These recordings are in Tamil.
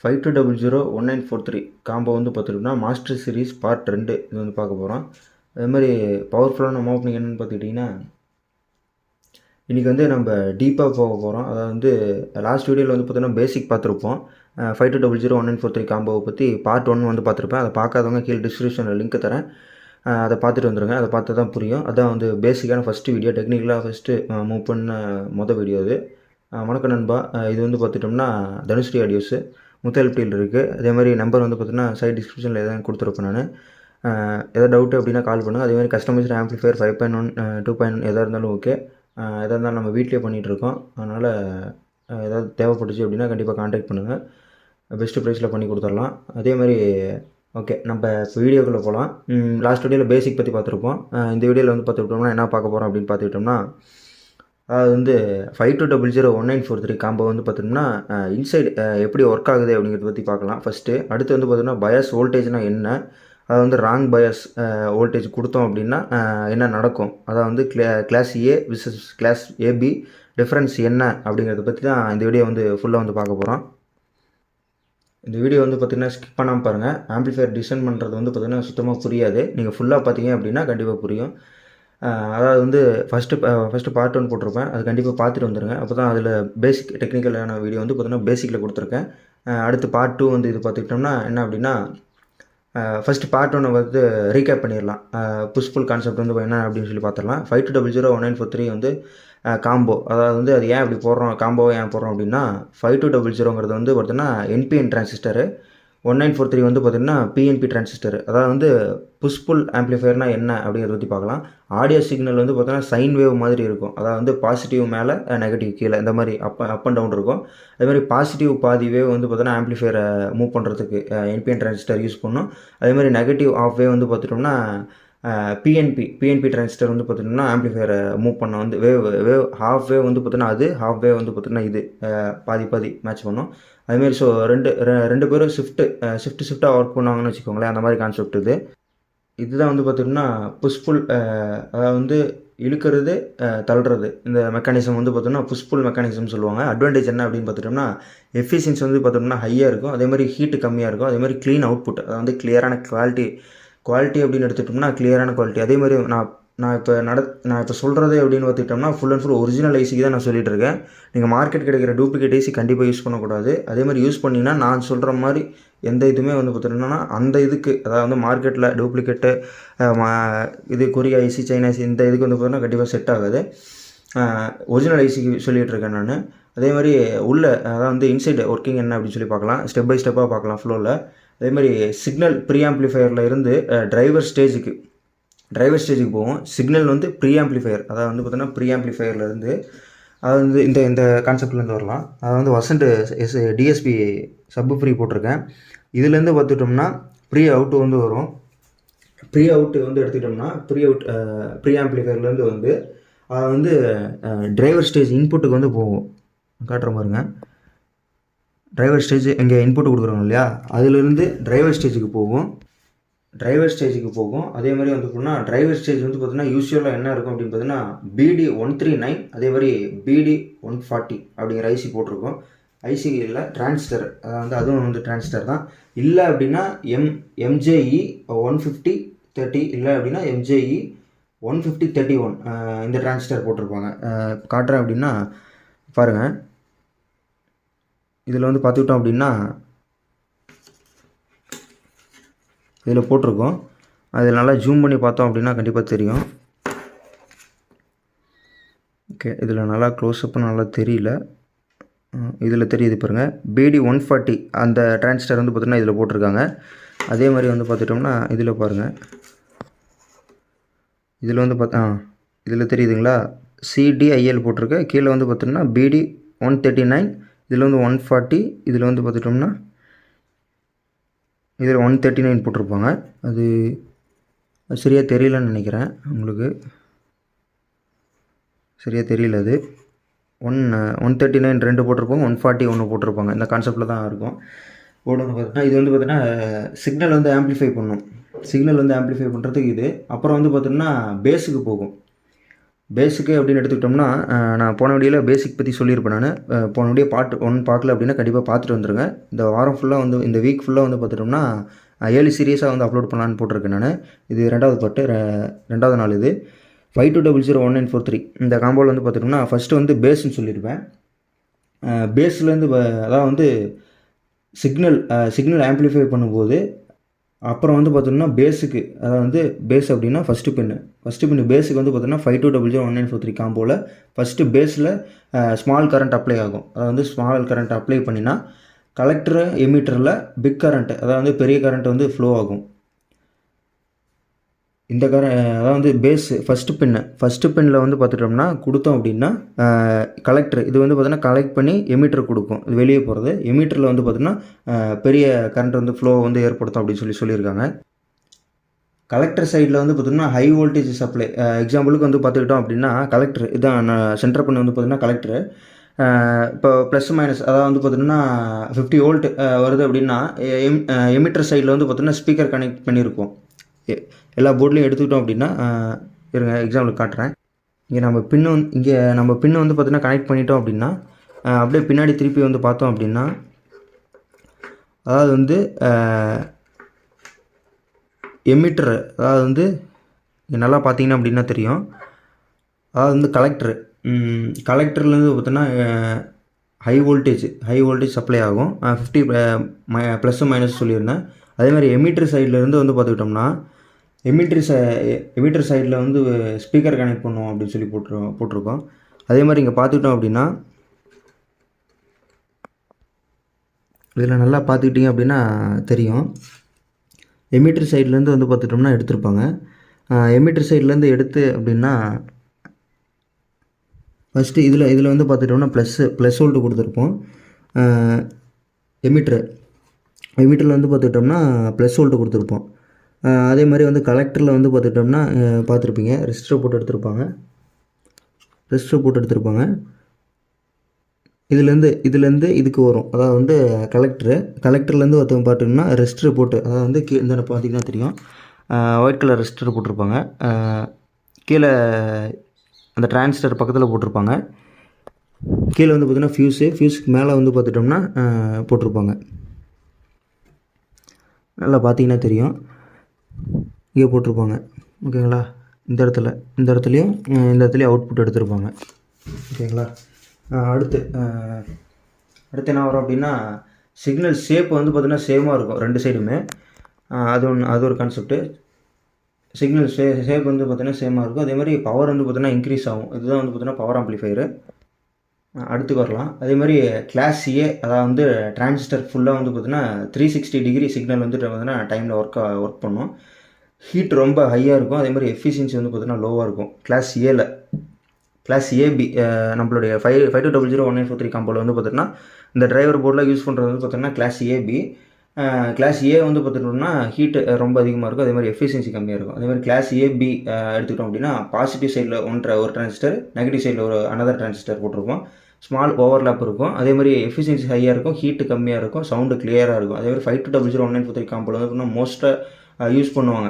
52001943 காம்போ வந்து பார்த்துட்டோம்னா மாஸ்டர் சீரிஸ் பார்ட் 2 இது வந்து பார்க்க போகிறோம். அதேமாதிரி பவர்ஃபுல்லான ஓப்பனிங் என்னென்னு பார்த்துக்கிட்டிங்கன்னா, இன்றைக்கி வந்து நம்ம டீப்பாக போக போகிறோம். அதாவது வந்து லாஸ்ட் வீடியோவில் வந்து பார்த்தீங்கன்னா பேசிக் பார்த்துருப்போம். 52001943 காம்போவை பற்றி பார்ட் 1 வந்து பார்த்துருப்பேன். அதை பார்க்காதவங்க கீழே டிஸ்கிரிப்ஷனில் லிங்க் தரேன், அதை பார்த்துட்டு வந்துடுங்க. அதை பார்த்து தான் புரியும். அதுதான் வந்து பேசிக்கான ஃபஸ்ட்டு வீடியோ, டெக்னிக்கலாக ஃபஸ்ட்டு மூவ் பண்ண வீடியோ அது. வணக்கம் நண்பா. இது வந்து பார்த்துட்டோம்னா தனுஸ்ரீ ஆடியோஸு முத்தல்பியில் இருக்குது. அதே மாதிரி நம்பர் வந்து பார்த்தீங்கன்னா சைட் டிஸ்கிரிப்ஷனில் எதாவது கொடுத்துருப்பேன் நான். எதாவது டவுட்டு அப்படின்னா கால் பண்ணுங்கள். அதேமாதிரி கஸ்டமைஸ்டு ஆம்ப்ளிஃபையர் 5.1 2.1 எதாக இருந்தாலும் ஓகே. எதாக இருந்தாலும் நம்ம வீட்டிலே பண்ணிகிட்ருக்கோம். அதனால் ஏதாவது தேவைப்பட்டுச்சு அப்படின்னா கண்டிப்பாக கான்டாக்ட் பண்ணுங்கள். பெஸ்ட்டு ப்ரைஸில் பண்ணி கொடுத்துடலாம். அதே மாதிரி ஓகே, நம்ம இப்போ வீடியோக்குள்ளே போகலாம். லாஸ்ட் வீடியோவில் பேசிக் பற்றி பார்த்துருப்போம். இந்த வீடியோவில் வந்து பார்த்துக்கிட்டோம்னா என்ன பார்க்க போகிறோம் அப்படின்னு பார்த்துக்கிட்டோம்னா, அது வந்து 52001943 காம்போ வந்து பார்த்தோம்னா இன்சைடு எப்படி ஒர்க் ஆகுது அப்படிங்கிறத பற்றி பார்க்கலாம் ஃபஸ்ட்டு. அடுத்து வந்து பார்த்தோம்னா பயாஸ் வோல்டேஜ்னால் என்ன, அது வந்து ராங் பயாஸ் வோல்டேஜ் கொடுத்தோம் அப்படின்னா என்ன நடக்கும், அதாவது வந்து கிளாஸ் ஏ விசஸ் கிளாஸ் ஏபி டிஃப்ரென்ஸ் என்ன அப்படிங்கிறத பற்றி தான் இந்த வீடியோ வந்து ஃபுல்லாக வந்து பார்க்க போகிறோம். இந்த வீடியோ வந்து பார்த்திங்கன்னா ஸ்கிப் பண்ணாமல் பாருங்கள். ஆம்ப்ளிஃபையர் டிசைன் பண்ணுறது வந்து பார்த்திங்கன்னா சுத்தமாக புரியாது. நீங்கள் ஃபுல்லாக பார்த்தீங்க அப்படின்னா கண்டிப்பாக புரியும். அதாவது வந்து ஃபஸ்ட்டு பார்ட் 1 போட்டிருப்பேன். அது கண்டிப்பாக பார்த்துட்டு வந்துடுங்க. அப்போ தான் அதில் பேசிக் டெக்னிக்கலான வீடியோ வந்து பார்த்தீங்கன்னா பேசிக்கில் கொடுத்துருக்கேன். அடுத்து பார்ட் 2 வந்து இது பார்த்துக்கிட்டோம்னா என்ன அப்படின்னா, ஃபஸ்ட்டு பார்ட் 1 வந்து ரீகேப் பண்ணிடலாம். புஷ்ஃபுல் கான்செப்ட் வந்து என்ன அப்படின்னு சொல்லி பார்த்துடலாம். 52001943 வந்து காம்போ. அதாவது வந்து அது ஏன் அப்படி போடுறோம், காம்போவை ஏன் போடுறோம் அப்படின்னா, 5200ங்கிறது வந்து பார்த்தீங்கன்னா என்பிஎன் டிரான்சிஸ்டரு, 1943 வந்து பார்த்திங்கன்னா பிஎன்பி டிரான்சிஸ்டர். அதாவது வந்து புஷ்புல் ஆம்ப்ளிஃபையர்னால் என்ன அப்படிங்கிறத பற்றி பார்க்கலாம். ஆடியோ சிக்னல் வந்து பார்த்தீங்கன்னா சைன் வேவ் மாதிரி இருக்கும். அதாவது வந்து பாசிட்டிவ் மேலே நெகட்டிவ் கீழே இந்த மாதிரி அப் அண்ட் டவுன் இருக்கும். அதேமாதிரி பாசிட்டிவ் பாதி வேவ் வந்து பார்த்தீங்கன்னா ஆம்ப்ளிஃபையரை மூவ் பண்ணுறதுக்கு என்பிஎன் டிரான்சிஸ்டர் யூஸ் பண்ணணும். அதேமாதிரி நெகட்டிவ் ஆஃப் வேவ் வந்து பார்த்துட்டோம்னா பிஎன்பி டிரான்சிஸ்டர் வந்து பார்த்திங்கன்னா ஆம்ப்ளிஃபையரை மூவ் பண்ண வந்து வேவ் ஹாஃப் வேவ் வந்து பார்த்தீங்கன்னா அது, ஹாஃப் வேவ் வந்து பார்த்திங்கன்னா இது பாதி மேட்ச் பண்ணும். அதுமாரி ஸோ ரெண்டு பேரும் ஷிஃப்ட்டாக ஒர்க் பண்ணுவாங்கன்னு வச்சுக்கோங்களேன். அந்த மாதிரி கான்செப்ட் இதுதான் வந்து பார்த்திங்கன்னா புஷ்ஃபுல், அதாவது வந்து இழுக்கிறது தள்ளுறது. இந்த மெக்கானிசம் வந்து பார்த்தோம்னா புஷ்ஃபுல் மெக்கானிசம் சொல்லுவாங்க. அட்வான்டேஜ் என்ன அப்படின்னு பார்த்துட்டோம்னா, எஃபிஷியன்சி வந்து பார்த்தோம்னா ஹையாக இருக்கும். அதேமாதிரி ஹீட்டு கம்மியாக இருக்கும். அதேமாதிரி க்ளீன் அவுட்புட், அதாவது வந்து கிளியரான குவாலிட்டி அப்படின்னு எடுத்துட்டோம்னா கிளியரான குவாலிட்டி. அதேமாதிரி நான் இப்போ சொல்கிறது அப்படின்னு பார்த்துக்கிட்டோம்னா ஃபுல் அண்ட் ஃபுல் ஒரிஜினல் ஐசிக்கு தான் நான் சொல்லிகிட்டு இருக்கேன். நீங்கள் மார்க்கெட் கிடைக்கிற டூப்ளிகேட் ஐசி கண்டிப்பாக யூஸ் பண்ணக்கூடாது. அதேமாதிரி யூஸ் பண்ணிங்கன்னா நான் சொல்கிற மாதிரி எந்த இதுவுமே வந்து பார்த்துட்டோம்னா அந்த இதுக்கு, அதாவது வந்து மார்க்கெட்டில் டூப்ளிகேட்டு இது கொரியா ஐசி, சைனா ஐசி இந்த இதுக்கு வந்து பார்த்தீங்கன்னா கண்டிப்பாக செட் ஆகாது. ஒரிஜினல் ஐசிக்கு சொல்லிகிட்டு இருக்கேன் நான். அதேமாதிரி அதாவது வந்து இன்சைட் ஒர்க்கிங் என்ன அப்படின்னு சொல்லி பார்க்கலாம். ஸ்டெப் பை ஸ்டெப்பாக பார்க்கலாம் ஃப்ளோவில். அதேமாதிரி சிக்னல் ப்ரீ ஆம்ப்ளிஃபையரில் இருந்து டிரைவர் ஸ்டேஜுக்கு போகும். சிக்னல் வந்து ப்ரீ ஆம்ப்ளிஃபையர், அதாவது வந்து பார்த்தீங்கன்னா ப்ரீ ஆம்ப்ளிஃபையர்லேருந்து அது வந்து இந்த கான்செப்ட்லேருந்து வரலாம். அதை வந்து வசண்ட் டிஎஸ்பி சப்பு ஃப்ரீ போட்டிருக்கேன். இதுலேருந்து பார்த்துட்டோம்னா ப்ரீ அவுட்டு வந்து வரும். ப்ரீ அவுட்டு வந்து எடுத்துக்கிட்டோம்னா ப்ரீ ஆம்ப்ளிஃபையர்லேருந்து வந்து அது வந்து டிரைவர் ஸ்டேஜ் இன்புட்டுக்கு வந்து போகும். காட்டுற மாதிரிங்க, டிரைவர் ஸ்டேஜ் இங்கே இன்புட்டு கொடுக்குறோம் இல்லையா, அதுலேருந்து டிரைவர் ஸ்டேஜுக்கு போகும். அதே மாதிரி வந்து பார்த்தீங்கன்னா டிரைவர் ஸ்டேஜ் வந்து பார்த்தீங்கன்னா யூஸ்வலாக என்ன இருக்கும் அப்படின்னு பார்த்தீங்கன்னா BD139, அதே மாதிரி BD140 அப்படிங்கிற ஐசி போட்டிருக்கோம். ஐசி இல்லை, டிரான்சிஸ்டர், அதாவது வந்து அதுவும் வந்து டிரான்சிஸ்டர் தான். இல்லை அப்படின்னா MJE 15030, இல்லை அப்படின்னா MJE 15031 இந்த டிரான்சிஸ்டர் போட்டிருப்பாங்க. காட்டுறேன் அப்படின்னா பாருங்கள். இதில் வந்து பார்த்துக்கிட்டோம் அப்படின்னா இதில் போட்டிருக்கோம். அதில் நல்லா ஜூம் பண்ணி பார்த்தோம் அப்படின்னா கண்டிப்பாக தெரியும். ஓகே, இதில் நல்லா க்ளோஸ்அப் நல்லா தெரியல, இதில் தெரியுது பாருங்கள். BD140 அந்த டிரான்சிஸ்டர் வந்து பார்த்திங்கன்னா இதில் போட்டிருக்காங்க. அதே மாதிரி வந்து பார்த்துட்டோம்னா இதில் பாருங்கள், இதில் வந்து இதில் தெரியுதுங்களா, CDIL போட்டிருக்கு. கீழே வந்து பார்த்திங்கன்னா BD139, இதில் வந்து 140, இதில் வந்து பார்த்துட்டோம்னா இதில் 139 போட்டிருப்பாங்க. அது சரியாக தெரியலன்னு நினைக்கிறேன், உங்களுக்கு சரியாக தெரியல. அது 139 2 போட்டிருப்பாங்க, 140 1 போட்டிருப்பாங்க. இந்த கான்செப்டில் தான் இருக்கும். போர்டு வந்து பார்த்தீங்கன்னா இது வந்து பார்த்தீங்கன்னா சிக்னல் வந்து ஆம்ப்ளிஃபை பண்ணுறதுக்கு இது. அப்புறம் வந்து பார்த்தீங்கன்னா பேஸுக்கு போகும். பேஸிக்கு அப்படின்னு எடுத்துக்கிட்டோம்னா நான் போன வீடியோவில் பேசிக் பற்றி சொல்லியிருப்பேன். நான் போன வீடியோ பார்ட் 1 பார்க்கல அப்படின்னா கண்டிப்பாக பார்த்துட்டு வந்துருங்க. இந்த வாரம் ஃபுல்லாக வந்து இந்த வீக் ஃபுல்லாக வந்து பார்த்துட்டோம்னா 7 சீரியஸாக வந்து அப்லோட் பண்ணலான்னு போட்டிருக்கேன் நான். இது 2வது பார்ட்டு, 2வது நாள் இது. 52001943 இந்த காம்போவில் வந்து பார்த்துட்டோம்னா ஃபஸ்ட்டு வந்து பேஸ்ன்னு சொல்லியிருப்பேன். பேஸ்லேருந்து அதாவது வந்து சிக்னல் ஆம்ப்ளிஃபை பண்ணும்போது அப்புறம் வந்து பார்த்தோம்னா பேஸுக்கு, அதாவது வந்து பேஸ் அப்படின்னா ஃபஸ்ட்டு பின்னு பேஸுக்கு வந்து பார்த்தோம்னா 52001943 காம்போவில் ஃபஸ்ட்டு பேஸில் ஸ்மால் கரண்ட் அப்ளை ஆகும். அதாவது வந்து ஸ்மால் கரண்ட் அப்ளை பண்ணினா கலெக்டர் எமிட்டரில் பிக் கரண்ட், அதாவது வந்து பெரிய கரண்ட் வந்து ஃப்ளோ ஆகும். இந்த அதாவது வந்து பேஸ் ஃபஸ்ட்டு பின்னில் வந்து பார்த்துட்டோம்னா கொடுத்தோம் அப்படின்னா கலெக்டர் இது வந்து பார்த்தோன்னா கலெக்ட் பண்ணி எமிட்டர் கொடுக்கும். இது வெளியே போகிறது. எமிட்டரில் வந்து பார்த்தோன்னா பெரிய கரண்ட் வந்து ஃப்ளோ வந்து ஏற்படுத்தும் அப்படின்னு சொல்லியிருக்காங்க. கலெக்டர் சைடில் வந்து பார்த்தோம்னா ஹை வோல்டேஜ் சப்ளை, எக்ஸாம்பிளுக்கு வந்து பார்த்துக்கிட்டோம் அப்படின்னா கலெக்டர் இதான் சென்டர் பண்ணி வந்து பார்த்தீங்கன்னா கலெக்டர் இப்போ ப்ளஸ் மைனஸ், அதாவது வந்து பார்த்தீங்கன்னா 50 வோல்ட் வருது அப்படின்னா எமிட்டர் சைடில் வந்து பார்த்தோன்னா ஸ்பீக்கர் கனெக்ட் பண்ணியிருக்கோம். எல்லா போர்ட்லேயும் எடுத்துக்கிட்டோம் அப்படின்னா இருங்க எக்ஸாம்பிள் காட்டுறேன். இங்கே நம்ம பின்னு வந்து பார்த்தீங்கன்னா கனெக்ட் பண்ணிட்டோம் அப்படின்னா அப்படியே பின்னாடி திருப்பி வந்து பார்த்தோம் அப்படின்னா அதாவது வந்து எமிட்டர், அதாவது வந்து நல்லா பார்த்தீங்கன்னா அப்படின்னா தெரியும். அதாவது வந்து கலெக்டர்லேருந்து பார்த்தோன்னா ஹை வோல்டேஜ் சப்ளை ஆகும். 50 ப்ளஸ் மைனஸ் சொல்லியிருந்தேன். அதேமாதிரி எமிட்டர் சைட்லேருந்து வந்து பார்த்துக்கிட்டோம்னா எமிட்டர் சைடில் வந்து ஸ்பீக்கர் கனெக்ட் பண்ணுவோம் அப்படின்னு சொல்லி போட்டிருக்கோம். அதே மாதிரி இங்கே பார்த்துக்கிட்டோம் அப்படின்னா இதில் நல்லா பார்த்துக்கிட்டிங்க அப்படின்னா தெரியும். எமிட்டர் சைட்லேருந்து வந்து பார்த்துட்டோம்னா எடுத்திருப்பாங்க. எமிட்டர் சைட்லேருந்து எடுத்து அப்படின்னா ஃபஸ்ட்டு இதில் வந்து பார்த்துட்டோம்னா ப்ளஸ் வோல்ட்டு கொடுத்துருப்போம். எமிட்டரில் வந்து பார்த்துக்கிட்டோம்னா ப்ளஸ் வோல்ட்டு கொடுத்துருப்போம். அதே மாதிரி வந்து கலெக்டரில் வந்து பார்த்துக்கிட்டோம்னா பார்த்துருப்பீங்க ரெசிஸ்டர் போட்டு எடுத்திருப்பாங்க. இதுலேருந்து இதுக்கு வரும். அதாவது வந்து கலெக்டர்லேருந்து ஒருத்தவங்க பார்த்திங்கன்னா ரெசிஸ்டர் போட்டு, அதாவது வந்து இந்த பார்த்திங்கன்னா தெரியும் ஒயிட் கலர் ரெசிஸ்டர் போட்டிருப்பாங்க. கீழே அந்த டிரான்சிஸ்டர் பக்கத்தில் போட்டிருப்பாங்க. கீழே வந்து பார்த்திங்கன்னா ஃபியூஸுக்கு மேலே வந்து பார்த்துட்டோம்னா போட்டிருப்பாங்க. நல்லா பார்த்தீங்கன்னா தெரியும், இங்கே போட்டிருப்பாங்க. ஓகேங்களா? இந்த இடத்துலையும் அவுட்புட் எடுத்திருப்பாங்க. ஓகேங்களா? அடுத்து என்ன வரும் அப்படின்னா சிக்னல் ஷேப் வந்து பார்த்திங்கன்னா சேமாக இருக்கும் 2 சைடுமே. அது ஒரு கான்செப்ட்டு. சிக்னல் ஷேப் வந்து பார்த்திங்கன்னா சேமாக இருக்கும். அதே மாதிரி பவர் வந்து பார்த்திங்கன்னா இன்க்ரீஸ் ஆகும். இதுதான் வந்து பார்த்திங்கன்னா பவர் ஆம்ப்ளிஃபையரு. அடுத்து வரலாம். அதே மாதிரி கிளாஸ் ஏ, அதாவது வந்து டிரான்சிஸ்டர் ஃபுல்லாக வந்து பார்த்திங்கன்னா 360 டிகிரி சிக்னல் வந்துட்டு பார்த்திங்கன்னா டைமில் ஒர்க் பண்ணும். ஹீட் ரொம்ப ஹையாக இருக்கும். அதே மாதிரி எஃபிஷியன்சி வந்து பார்த்திங்கன்னா லோவாக இருக்கும். கிளாஸ் ஏபி நம்மளுடைய 52001943 காம்போவில் வந்து பார்த்திங்கன்னா இந்த டிரைவர் போர்டில் யூஸ் பண்ணுறது வந்து பார்த்திங்கன்னா கிளாஸ் ஏ வந்து பார்த்துட்டோம்னா ஹீட் ரொம்ப அதிகமாக இருக்கும். அதே மாதிரி எஃபிஷியன்சி கம்மியாக இருக்கும். அதே மாதிரி கிளாஸ் ஏபி எடுத்துக்கிட்டோம் அப்படின்னா பாசிட்டிவ் சைடில் ஒரு டிரான்சிஸ்டர், நெகட்டிவ் சைடில் ஒரு அனதர் டிரான்சிஸ்டர் போட்டிருப்போம். ஸ்மால் ஓவர்லேப் இருக்கும். அதே மாதிரி எஃபிஷியன்சி ஹையாக இருக்கும், ஹீட்டு கம்மியாக இருக்கும், சவுண்டு கிளியராக இருக்கும். அதே மாதிரி 52001943 காம்போவில் வந்து பார்த்தீங்கன்னா மோஸ்ட்டாக யூஸ் பண்ணுவாங்க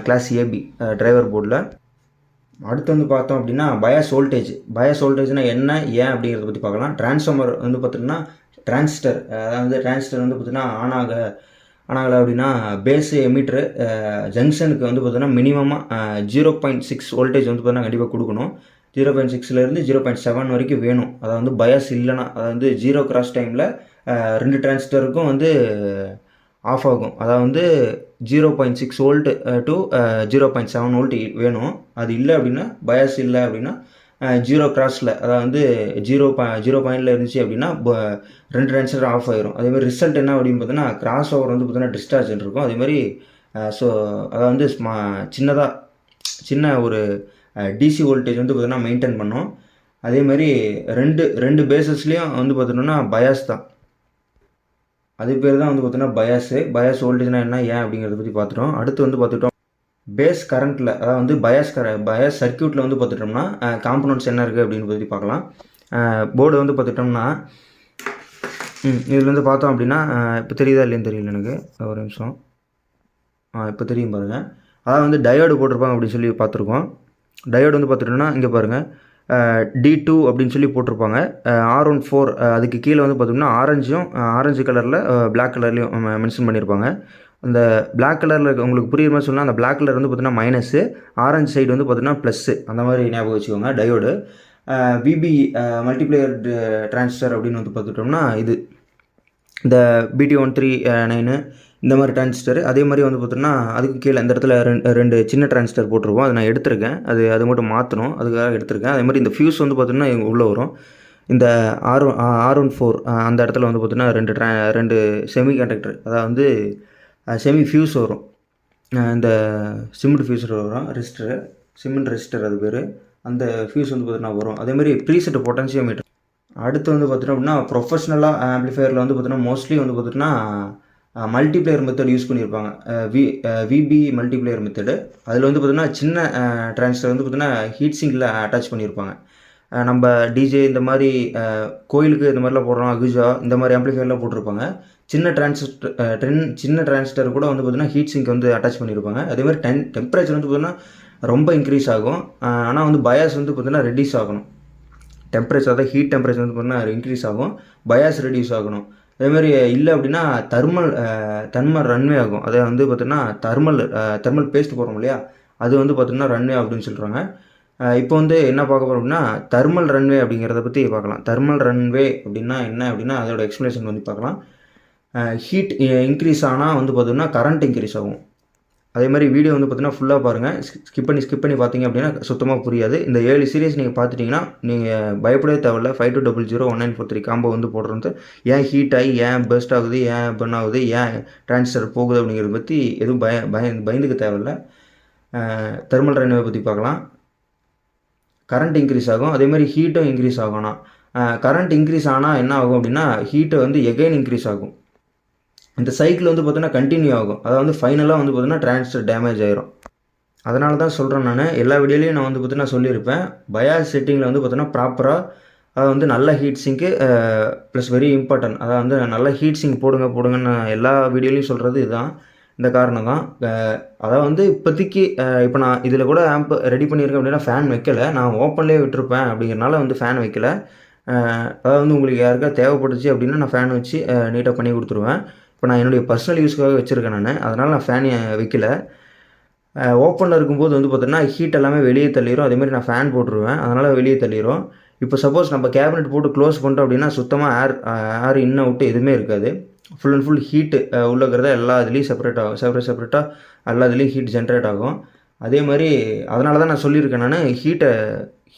கிளாஸ் ஏபி டிரைவர் போர்டில். அடுத்து வந்து பார்த்தோம் அப்படின்னா பயாஸ் வோல்டேஜ்னால் என்ன, ஏன் அப்படிங்கிறத பற்றி பார்க்கலாம். டிரான்ஸ்ஃபார்மர் வந்து பார்த்திங்கன்னா டிரான்சிஸ்டர் வந்து பார்த்திங்கன்னா ஆனாகலை அப்படின்னா பேஸு எமிட்ரு ஜங்ஷனுக்கு வந்து பார்த்திங்கன்னா மினிமமாக 0.6 வோல்டேஜ் வந்து பார்த்திங்கன்னா கண்டிப்பாக கொடுக்கணும். 0.6லேருந்து 0.7 வரைக்கும் வேணும். அதாவது வந்து பயாஸ் இல்லைன்னா, அதாவது வந்து 0 கிராஸ் டைமில் 2 டிரான்சிஸ்டருக்கும் வந்து ஆஃப் ஆகும். அதாவது வந்து 0.6 வோல்ட் டு 0.7 வோல்ட் வேணும். அது இல்லை அப்படின்னா, பயாஸ் இல்லை அப்படின்னா 0 கிராஸில், அதாவது வந்து 0 பாயிண்டில் இருந்துச்சு அப்படின்னா 2 டிரான்சிஸ்டர் ஆஃப் ஆயிரும். அதேமாதிரி ரிசல்ட் என்ன அப்படின்னு பார்த்தீங்கன்னா கிராஸ் ஓவர் வந்து பார்த்தீங்கன்னா டிஸ்சார்ஜ் இருக்கும். அதேமாதிரி அதாவது வந்து சின்ன ஒரு டிசி வோல்டேஜ் வந்து பார்த்தீங்கன்னா மெயின்டைன் பண்ணும். அதேமாதிரி ரெண்டு பேசஸ்லேயும் வந்து பார்த்தோம்னா பயாஸ் தான். அது பேர் தான் வந்து பார்த்தீங்கன்னா பயாஸ் வோல்டேஜ்னா என்ன, ஏன் அப்படிங்கிறத பற்றி பார்த்துட்டோம். அடுத்து வந்து பார்த்துட்டோம் பேஸ் கரண்ட்டில், அதாவது வந்து பயாஸ் சர்க்கியூட்டில் வந்து பார்த்துட்டோம்னா காம்பனன்ட்ஸ் என்ன இருக்குது அப்படின்னு பற்றி பார்க்கலாம். போர்டு வந்து பார்த்துட்டோம்னா இதில் வந்து பார்த்தோம் அப்படின்னா இப்போ தெரியுதா இல்லைன்னு தெரியல எனக்கு, ஒரு நிமிஷம். இப்போ தெரியும் பாருங்கள். அதாவது வந்து டயோடு போட்டிருப்பாங்க அப்படின்னு சொல்லி பார்த்துருக்கோம். டயோடு வந்து பார்த்துட்டோம்னா இங்கே பாருங்கள் D2 அப்படின்னு சொல்லி போட்டிருப்பாங்க. R14 அதுக்கு கீழே வந்து பார்த்தோம்னா ஆரஞ்சு கலரில் பிளாக் கலர்லேயும் மென்ஷன் பண்ணியிருப்பாங்க. அந்த பிளாக் கலரில் உங்களுக்கு புரியுற மாதிரி சொன்னால் அந்த பிளாக் கலர் வந்து பார்த்தீங்கன்னா மைனஸு, ஆரஞ்சு சைடு வந்து பார்த்தீங்கன்னா ப்ளஸ்ஸு, அந்த மாதிரி ஞாபகம் வச்சுக்கோங்க டயோடு. விபி மல்டிப்ளேயர் டிரான்சிஸ்டர் அப்படின்னு வந்து பார்த்துட்டோம்னா இது இந்த BT139 இந்த மாதிரி டிரான்சிஸ்டர். அதே மாதிரி வந்து பார்த்தோம்னா அதுக்கு கீழே இந்த இடத்துல ரெண்டு சின்ன டிரான்சிஸ்டர் போட்டிருப்போம். அதை நான் எடுத்திருக்கேன். அது மட்டும் மாற்றணும், அதுக்காக எடுத்திருக்கேன். அதே மாதிரி இந்த ஃபியூஸ் வந்து பார்த்தோம்னா உள்ளே வரும். இந்த R14 அந்த இடத்துல வந்து பார்த்தோம்னா ரெண்டு செமி கண்டக்டர், அதாவது வந்து செமி ஃபியூஸ் வரும். இந்த சிமெண்ட் ஃபியூஸ் வரும், சிமெண்ட் ரெசிஸ்டர் அது பேர். அந்த ஃபியூஸ் வந்து பார்த்தீங்கன்னா வரும். அதேமாதிரி ப்ரீசெட் பொட்டன்ஷியோமீட்டர். அடுத்து வந்து பார்த்தோன்னா அப்படின்னா ப்ரொஃபஷ்னலாக ஆம்ப்ளிஃபையரில் வந்து பார்த்தோன்னா மோஸ்ட்லி வந்து பார்த்தோன்னா மல்டிப்ளேயர் மெத்தட் யூஸ் பண்ணியிருப்பாங்க. VB multiplier method. அதில் வந்து பார்த்தோன்னா சின்ன டிரான்சிஸ்டர் வந்து பார்த்தோன்னா ஹீட் சிங்கில் அட்டாச் பண்ணியிருப்பாங்க. நம்ம டிஜே இந்த மாதிரி கோயிலுக்கு இந்த மாதிரிலாம் போடுறோம், அகுஜா இந்த மாதிரி ஆம்ப்ளிஃபையர்லாம் போட்டிருப்பாங்க. சின்ன டிரான்சிஸ்டர் கூட வந்து பார்த்தீங்கன்னா ஹீட் சிங்க் வந்து அட்டாச் பண்ணியிருப்பாங்க. அதேமாதிரி டெம்பரேச்சர் வந்து பார்த்தீங்கன்னா ரொம்ப இன்க்ரீஸ் ஆகும். ஆனால் வந்து பயாஸ் வந்து பார்த்தீங்கன்னா ரெடியூஸ் ஆகணும். டெம்பரேச்சர், அதாவது ஹீட் டெம்பரேச்சர் வந்து பார்த்தீங்கன்னா இன்க்ரீஸ் ஆகும், பயாஸ் ரெடியூஸ் ஆகணும். அதேமாதிரி இல்லை அப்படின்னா தர்மல் ரன்வே ஆகும். அதை வந்து பார்த்தீங்கன்னா தர்மல் பேஸ்ட் போடுறோம் இல்லையா, அது வந்து பார்த்தீங்கன்னா ரன்வே அப்படின்னு சொல்கிறாங்க. இப்போ வந்து என்ன பார்க்க போகிறோம் அப்படின்னா தர்மல் ரன்வே அப்படிங்கிறத பற்றி பார்க்கலாம். தர்மல் ரன்வே அப்படின்னா என்ன அப்படின்னா அதோட எக்ஸ்ப்ளனேஷன் வந்து பார்க்கலாம். ஹீட் இன்க்ரீஸ் ஆனால் வந்து பார்த்தோம்னா கரண்ட் இன்க்ரீஸ் ஆகும். அதே மாதிரி வீடியோ வந்து பார்த்தீங்கன்னா ஃபுல்லாக பாருங்கள். ஸ்கிப் பண்ணி பார்த்தீங்க அப்படின்னா சுத்தமாக புரியாது. இந்த 7 சீரியஸ் நீங்கள் பார்த்துட்டிங்கன்னா நீங்கள் பயப்படவே தேவையில்ல. 52001943 காம்போ வந்து போடுறது ஏன் ஹீட் ஆகி ஏன் பெஸ்ட் ஆகுது, ஏன் பர்ன் ஆகுது, ஏன் டிரான்சிஸ்டர் போகுது அப்படிங்கிறத பற்றி எதுவும் பயந்துக்க தேவையில்ல. தெர்மல் ரன்வே பற்றி பார்க்கலாம். கரண்ட் இன்க்ரீஸ் ஆகும், அதேமாதிரி ஹீட்டும் இன்க்ரீஸ் ஆகும்னா கரண்ட் இன்க்ரீஸ் ஆனால் என்ன ஆகும் அப்படின்னா ஹீட்டை வந்து எகைன் இன்க்ரீஸ் ஆகும். இந்த சைக்கிள் வந்து பார்த்தீங்கன்னா கண்டினியூ ஆகும். அதாவது வந்து ஃபைனலாக வந்து பார்த்தீங்கன்னா டிரான்சிஸ்டர் டேமேஜ் ஆயிரும். அதனால தான் சொல்கிறேன் நான் எல்லா வீடியோலையும் நான் வந்து பார்த்தீங்கன்னா சொல்லியிருப்பேன், பயாஸ் செட்டிங்கில் வந்து பார்த்தீங்கன்னா ப்ராப்பராக அதாவது வந்து நல்ல ஹீட் சிங்க்கு ப்ளஸ் வெரி இம்பார்ட்டன்ட், அதாவது வந்து நல்ல ஹீட் சிங்க் போடுங்கன்னு எல்லா வீடியோலையும் சொல்கிறது இதுதான், இந்த காரணம் தான். அதாவது வந்து இப்போதைக்கு இப்போ நான் இதில் கூட ஆம்ப் ரெடி பண்ணியிருக்கேன் அப்படின்னா ஃபேன் வைக்கலை, நான் ஓப்பன்லேயே விட்டுருப்பேன் அப்படிங்கிறனால வந்து ஃபேன் வைக்கலை. அதாவது வந்து உங்களுக்கு யாருக்கா தேவைப்பட்டுச்சு அப்படின்னா நான் ஃபேன் வச்சு நீட்டாக பண்ணி கொடுத்துருவேன். இப்போ நான் என்னுடைய பர்சனல் யூஸ்க்காக வச்சுருக்கேன் நான், அதனால் நான் ஃபேன் வைக்கல. ஓப்பனில் இருக்கும்போது வந்து பார்த்தீங்கன்னா ஹீட் எல்லாமே வெளியே தள்ளிடும். அதேமாதிரி நான் ஃபேன் போட்டுருவேன், அதனால் வெளியே தள்ளிடும். இப்போ சப்போஸ் நம்ம கேபினெட் போட்டு க்ளோஸ் பண்ணிட்டோம் அப்படின்னா சுத்தமாக ஏர் இன் அவுட்டு எதுவுமே இருக்காது. ஃபுல் அண்ட் ஃபுல் ஹீட்டு உள்ளக்கிறத எல்லா இதுலேயும் செப்பரேட்டாக எல்லா இதுலேயும் ஹீட் ஜென்ரேட் ஆகும். அதே மாதிரி அதனால தான் நான் சொல்லியிருக்கேன் நான்,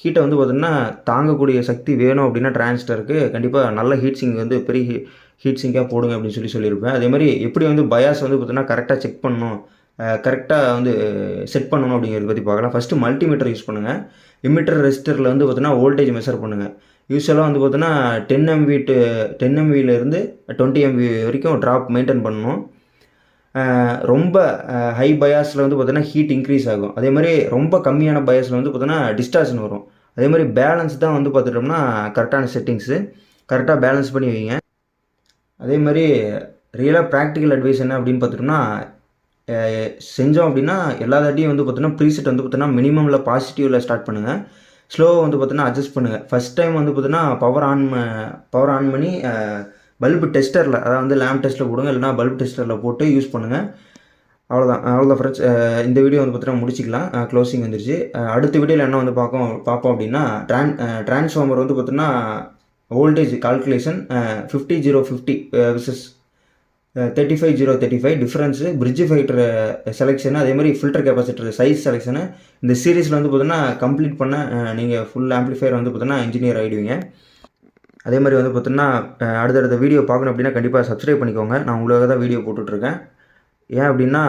ஹீட்டை வந்து பார்த்திங்கன்னா தாங்கக்கூடிய சக்தி வேணும் அப்படின்னா டிரான்சிஸ்டருக்கு கண்டிப்பாக நல்ல ஹீட் சிங்க் வந்து பெரிய ஹீட் சிங்காக போடுங்க அப்படின்னு சொல்லியிருப்பேன். அதே மாதிரி எப்படி வந்து பயாஸ் வந்து பார்த்திங்கன்னா கரெக்டாக செக் பண்ணணும், கரெக்டாக வந்து செட் பண்ணணும் அப்படிங்கிறத பற்றி பார்க்கலாம். ஃபஸ்ட்டு மல்டிமீட்டர் யூஸ் பண்ணுங்கள். எமிட்டர் ரெசிஸ்டரில் வந்து பார்த்திங்கன்னா வோல்டேஜ் மெஷர் பண்ணுங்கள். யூஸ்வலாக வந்து பார்த்தீங்கன்னா 10 MVலேருந்து 20 MV வரைக்கும் ட்ராப் மெயின்டைன் பண்ணணும். ரொம்ப ஹை பயாஸில் வந்து பார்த்தீங்கன்னா ஹீட் இன்க்ரீஸ் ஆகும். அதே மாதிரி ரொம்ப கம்மியான பயாஸில் வந்து பார்த்தீங்கன்னா டிஸ்டார்ஷன் வரும். அதே மாதிரி பேலன்ஸ் தான் வந்து பார்த்துட்டோம்னா கரெக்டான செட்டிங்ஸு, கரெக்டாக பேலன்ஸ் பண்ணி வைங்க. அதே மாதிரி ரியலாக ப்ராக்டிக்கல் அட்வைஸ் என்ன அப்படின்னு பார்த்துட்டோம்னா செஞ்சோம் அப்படின்னா எல்லா தாட்டியும் வந்து பார்த்தோன்னா ப்ரீசெட் வந்து பார்த்தோன்னா மினிமமில் பாசிட்டிவில் ஸ்டார்ட் பண்ணுங்கள், ஸ்லோவாக வந்து பார்த்தோன்னா அட்ஜஸ்ட் பண்ணுங்கள். ஃபஸ்ட் டைம் வந்து பார்த்தோன்னா பவர் ஆன் பண்ணி பல்பு டெஸ்டரில், அதாவது வந்து லேம்ப் டெஸ்ட்டில் போடுங்க, இல்லைனா பல்பு டெஸ்டரில் போட்டு யூஸ் பண்ணுங்கள். அவ்வளோதான் ஃப்ரெண்ட்ஸ். இந்த வீடியோ வந்து பார்த்தீங்கன்னா முடிச்சிக்கலாம், க்ளோசிங் வந்துருச்சு. அடுத்த வீடியோவில் என்ன வந்து பார்ப்போம் அப்படின்னா டிரான்ஸ்ஃபார்மர் வந்து பார்த்தீங்கன்னா voltage calculation 50-050 versus 35-035 difference, bridge fighter selection, அதே மாதிரி ஃபில்டர் கெப்பாசிட்டர் சைஸ் செலெக்ஷனு இந்த சீரீஸில் வந்து பார்த்தீங்கன்னா கம்ப்ளீட் பண்ண நீங்கள் ஃபுல் ஆம்ப்ளிஃபையர் வந்து பார்த்தீங்கன்னா இன்ஜினியர் ஆகிடுவீங்க. அதே மாதிரி வந்து பார்த்தீங்கன்னா அடுத்தடுத்த வீடியோ பார்க்கணும் அப்படின்னா கண்டிப்பாக சப்ஸ்கிரைப் பண்ணிக்கோங்க. நான் உங்களுக்காக தான் வீடியோ போட்டுட்ருக்கேன். ஏன் அப்படின்னா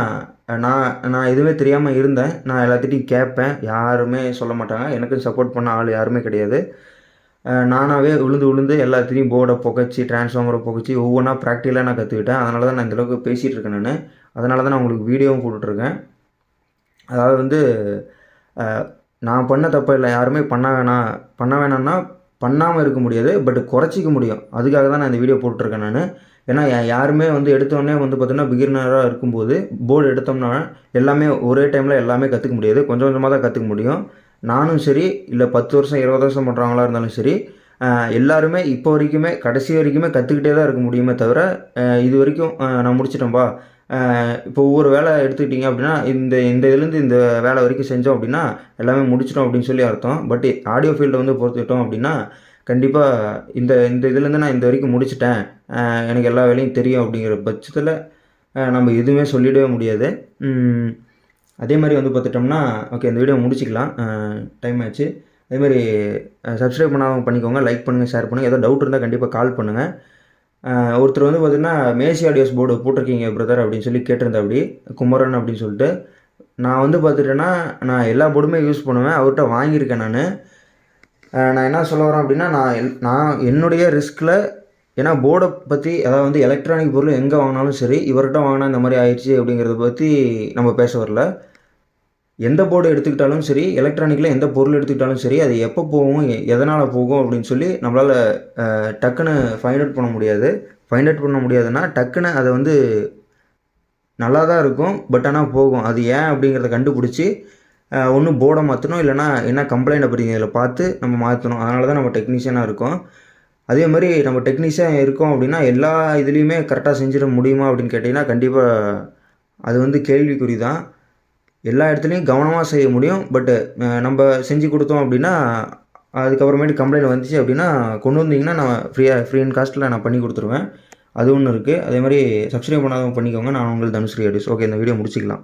நான் எதுவுமே தெரியாமல் இருந்தேன், நான் எல்லாத்திட்டையும் கேட்பேன், யாருமே சொல்ல மாட்டாங்க, எனக்கு சப்போர்ட் பண்ண ஆள் யாருமே கிடையாது. நானாகவே விழுந்து எல்லாத்தையும் போர்டை புகைச்சி டிரான்ஸ்ஃபார்மரை புகைச்சி ஒவ்வொன்றா ப்ராக்டிக்கலாக நான் கற்றுக்கிட்டேன். அதனால தான் நான் இந்தளவுக்கு பேசிகிட்டு இருக்கேன் நான். அதனால தான் நான் உங்களுக்கு வீடியோவும் போட்டுட்ருக்கேன். அதாவது வந்து நான் பண்ண தப்பு இல்லை, யாருமே பண்ண வேணாம்னா பண்ணாமல் இருக்க முடியாது, பட் குறைச்சிக்க முடியும். அதுக்காக தான் நான் இந்த வீடியோ போட்டுட்ருக்கேன் நான். ஏன்னா யாருமே வந்து எடுத்தோடனே வந்து பார்த்திங்கன்னா பிகினராக இருக்கும்போது போர்டு எடுத்தோம்னா எல்லாமே ஒரே டைமில் எல்லாமே கற்றுக்க முடியாது, கொஞ்சம் கொஞ்சமாக தான் கற்றுக்க முடியும். நானும் சரி, இல்லை 10 வருஷம் 20 வருஷம் பண்ணுறவங்களா இருந்தாலும் சரி, எல்லாருமே இப்போ வரைக்குமே கடைசி வரைக்குமே கற்றுக்கிட்டே தான் இருக்க முடியுமே தவிர, இது வரைக்கும் நான் முடிச்சிட்டேன்ப்பா, இப்போ ஒவ்வொரு வேலை எடுத்துக்கிட்டிங்க அப்படின்னா, இந்த இந்த இதுலேருந்து இந்த வேலை வரைக்கும் செஞ்சோம் அப்படின்னா எல்லாமே முடிச்சிட்டோம் அப்படின்னு சொல்லி அர்த்தம். பட் ஆடியோ ஃபீல்டை வந்து பொறுத்துக்கிட்டோம் அப்படின்னா, கண்டிப்பாக இந்த இந்த இதுலேருந்து நான் இந்த வரைக்கும் முடிச்சிட்டேன், எனக்கு எல்லா வேலையும் தெரியும் அப்படிங்கிற பட்சத்தில் நம்ம எதுவுமே சொல்லிடவே முடியாது. அதே மாதிரி வந்து பார்த்துட்டோம்னா, ஓகே இந்த வீடியோ முடிச்சிக்கலாம், டைம் ஆச்சு. அதேமாதிரி சப்ஸ்கிரைப் பண்ணாமல் பண்ணிக்கோங்க, லைக் பண்ணுங்கள், ஷேர் பண்ணுங்கள். ஏதோ டவுட் இருந்தால் கண்டிப்பாக கால் பண்ணுங்கள். ஒருத்தர் வந்து பார்த்திங்கன்னா மேசி ஆடியோஸ் போர்டு போட்டிருக்கீங்க பிரதர் அப்படின்னு சொல்லி கேட்டிருந்தா, அப்படி குமரன் அப்படின்னு சொல்லிட்டு. நான் வந்து பார்த்துட்டேன்னா நான் எல்லா போர்டுமே யூஸ் பண்ணுவேன், அவர்கிட்ட வாங்கியிருக்கேன். நான் என்ன சொல்ல வரேன் அப்படின்னா, நான் என்னுடைய ரிஸ்கில், ஏன்னா போர்டை பற்றி, அதாவது வந்து எலக்ட்ரானிக் பொருள் எங்கே வாங்கினாலும் சரி, இவர்கிட்ட வாங்கினா இந்த மாதிரி ஆயிடுச்சு அப்படிங்கிறத பற்றி நம்ம பேச வரல. எந்த போர்டு எடுத்துக்கிட்டாலும் சரி, எலக்ட்ரானிக்கில் எந்த பொருள் எடுத்துக்கிட்டாலும் சரி, அது எப்போ போகும், எதனால் போகும் அப்படின்னு சொல்லி நம்மளால் டக்குன்னு ஃபைண்ட் அவுட் பண்ண முடியாது. ஃபைண்ட் அவுட் பண்ண முடியாதுன்னா டக்குன்னு அதை வந்து நல்லா தான் இருக்கும், பட் ஆனால் போகும். அது ஏன் அப்படிங்கிறத கண்டுபிடிச்சி ஒன்று போர்டை மாற்றணும், இல்லைனா என்ன கம்ப்ளைண்ட் அப்படிங்கிறத பார்த்து நம்ம மாற்றணும். அதனால தான் நம்ம டெக்னீஷியனாக இருக்கோம். அதே மாதிரி நம்ம டெக்னீஷியன் இருக்கோம் அப்படின்னா எல்லா இதுலேயுமே கரெக்டாக செஞ்சிட முடியுமா அப்படின்னு கேட்டிங்கன்னா, கண்டிப்பாக அது வந்து கேள்விக்குறி தான். எல்லா இடத்துலையும் கவனமாக செய்ய முடியும், பட்டு நம்ம செஞ்சு கொடுத்தோம் அப்படின்னா, அதுக்கப்புறமேட்டு கம்ப்ளைண்ட் வந்துச்சு அப்படின்னா கொண்டு வந்தீங்கன்னா நான் ஃப்ரீ அண்ட் காஸ்ட்டில் நான் பண்ணி கொடுத்துருவேன். அது ஒன்று இருக்குது. அதே மாதிரி சப்ஸ்கிரைப் பண்ணாதவங்க பண்ணிக்கோங்க. நான் உங்கள் தனுஸ்ரீ ஆடியோஸ். ஓகே, இந்த வீடியோ முடிச்சிக்கலாம்.